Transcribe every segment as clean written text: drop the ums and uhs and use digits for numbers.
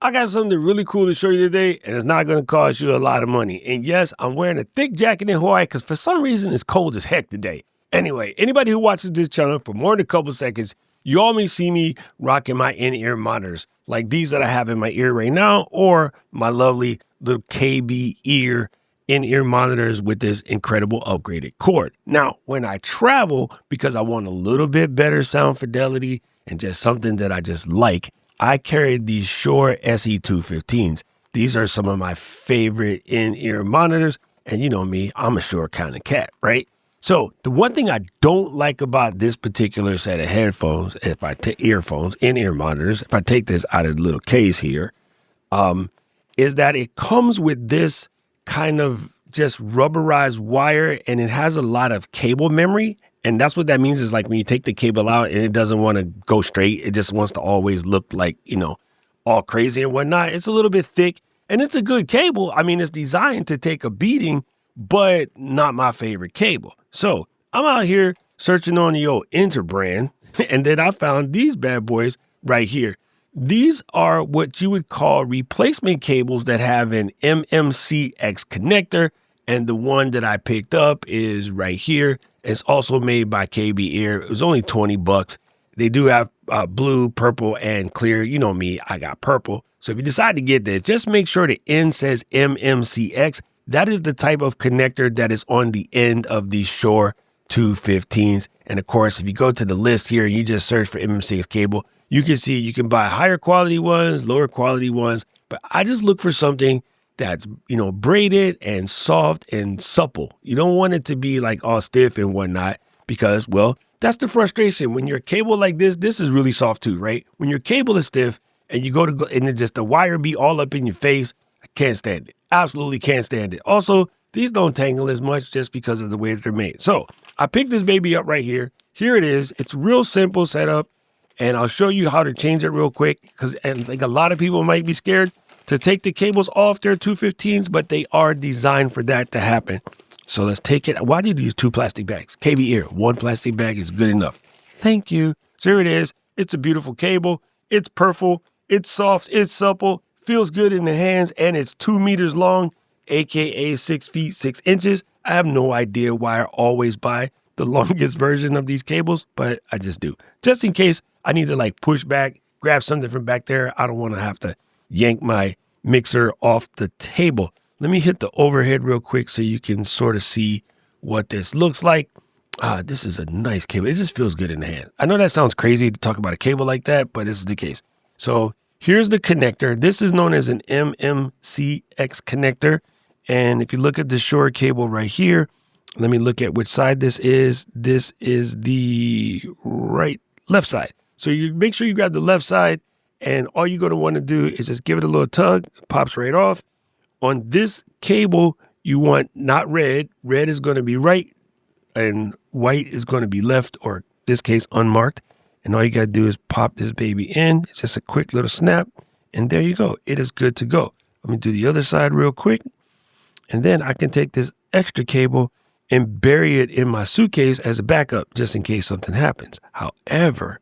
I got something really cool to show you today, and it's not going to cost you a lot of money. And yes, I'm wearing a thick jacket in Hawaii because for some reason it's cold as heck today. Anyway, anybody who watches this channel for more than a couple seconds, you all may see me rocking my in-ear monitors, like these that I have in my ear right now, or my lovely little KB ear in-ear monitors with this incredible upgraded cord. Now, when I travel, because I want a little bit better sound fidelity and just something that I just like, I carry these Shure SE215s. These are some of my favorite in-ear monitors, and you know me, I'm a Shure kind of cat, right? So the one thing I don't like about this particular set of headphones, if I take earphones, in-ear monitors, if I take this out of the little case here, is that it comes with this kind of just rubberized wire, and it has a lot of cable memory. And that's what that means is like when you take the cable out and it doesn't want to go straight, it just wants to always look like, you know, all crazy and whatnot. It's a little bit thick and it's a good cable. I mean, it's designed to take a beating, but not my favorite cable. So I'm out here searching on the old Interbrand, and then I found these bad boys right here. These are what you would call replacement cables that have an MMCX connector. And the one that I picked up is right here. It's also made by KB Ear. It was only 20 bucks. They do have blue, purple, and clear. You know me, I got purple. So if you decide to get this, just make sure the end says MMCX. That is the type of connector that is on the end of these Shure 215s. And of course, if you go to the list here and you just search for MMCX cable, you can see you can buy higher quality ones, lower quality ones. But I just look for something that's, you know, braided and soft and supple. You don't want it to be like all stiff and whatnot because, well, that's the frustration. When your cable like this is really soft too, right? When your cable is stiff and you go and it just the wire be all up in your face, I can't stand it. Absolutely can't stand it. Also, these don't tangle as much just because of the way that they're made. So I picked this baby up right here. Here it is. It's real simple setup. And I'll show you how to change it real quick because like a lot of people might be scared to take the cables off their 215s, but they are designed for that to happen. So let's take it. Why do you use 2 plastic bags? KB Ear, 1 plastic bag is good enough. Thank you. So here it is. It's a beautiful cable. It's purple. It's soft. It's supple. Feels good in the hands. And it's 2 meters long, AKA 6 feet, 6 inches. I have no idea why I always buy the longest version of these cables, but I just do. Just in case I need to like push back, grab something from back there. I don't want to have to yank my mixer off the table. Let me hit the overhead real quick so you can sort of see what this looks like. This is a nice cable. It just feels good in the hand. I know that sounds crazy to talk about a cable like that, but this is the case. So here's the connector. This is known as an MMCX connector. And if you look at the Shure cable right here, let me look at which side this is. This is the left side. So you make sure you grab the left side, and all you're going to want to do is just give it a little tug. It pops right off. On this cable, you want not red. Red is going to be right, and white is going to be left, or in this case, unmarked. And all you got to do is pop this baby in. It's just a quick little snap, and there you go. It is good to go. Let me do the other side real quick, and then I can take this extra cable and bury it in my suitcase as a backup, just in case something happens. However,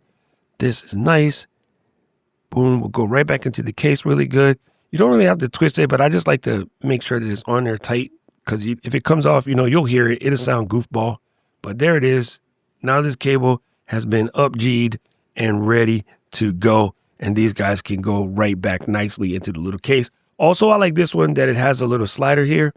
this is nice. Boom, we'll go right back into the case really good. You don't really have to twist it, but I just like to make sure that it's on there tight because if it comes off, you know, you'll hear it. It'll sound goofball, but there it is. Now this cable has been up-G'd and ready to go, and these guys can go right back nicely into the little case. Also, I like this one that it has a little slider here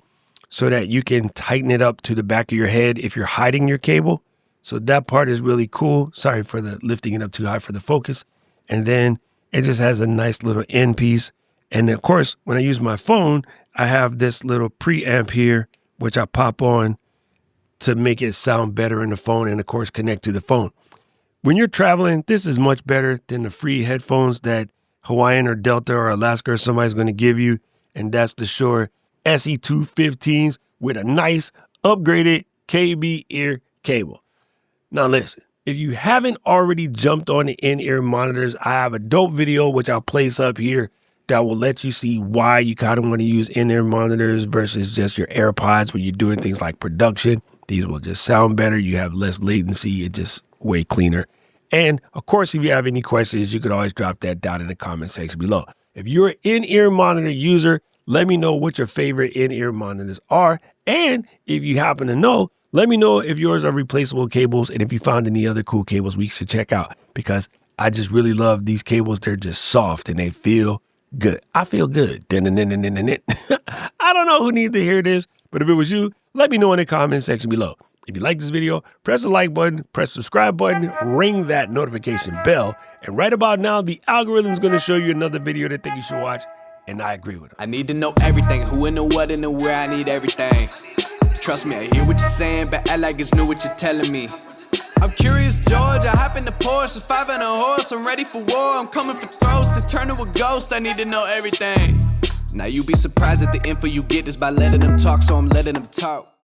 so that you can tighten it up to the back of your head if you're hiding your cable. So that part is really cool. Sorry for the lifting it up too high for the focus. And then it just has a nice little end piece. And of course, when I use my phone, I have this little preamp here, which I pop on to make it sound better in the phone and of course connect to the phone. When you're traveling, this is much better than the free headphones that Hawaiian or Delta or Alaska or somebody's going to give you. And that's the Shure SE215s with a nice upgraded KB ear cable. Now listen, if you haven't already jumped on the in-ear monitors, I have a dope video which I'll place up here that will let you see why you kind of want to use in-ear monitors versus just your AirPods when you're doing things like production. These will just sound better. You have less latency. It's just way cleaner. And of course, if you have any questions, you could always drop that down in the comment section below. If you're an in-ear monitor user, let me know what your favorite in-ear monitors are. And if you happen to know, let me know if yours are replaceable cables and if you found any other cool cables we should check out, because I just really love these cables. They're just soft and they feel good. I feel good. I don't know who needs to hear this, but if it was you, let me know in the comment section below. If you like this video, press the like button, press the subscribe button, ring that notification bell. And right about now, the algorithm is going to show you another video that think you should watch. And I agree with him. I need to know everything, who and the what and the where, I need everything. Trust me, I hear what you're saying, but act like it's new what you're telling me. I'm curious, George, I hop in the Porsche, it's 5 and a horse, I'm ready for war, I'm coming for throats, to turn to a ghost, I need to know everything. Now you be surprised at the info you get is by letting them talk, so I'm letting them talk.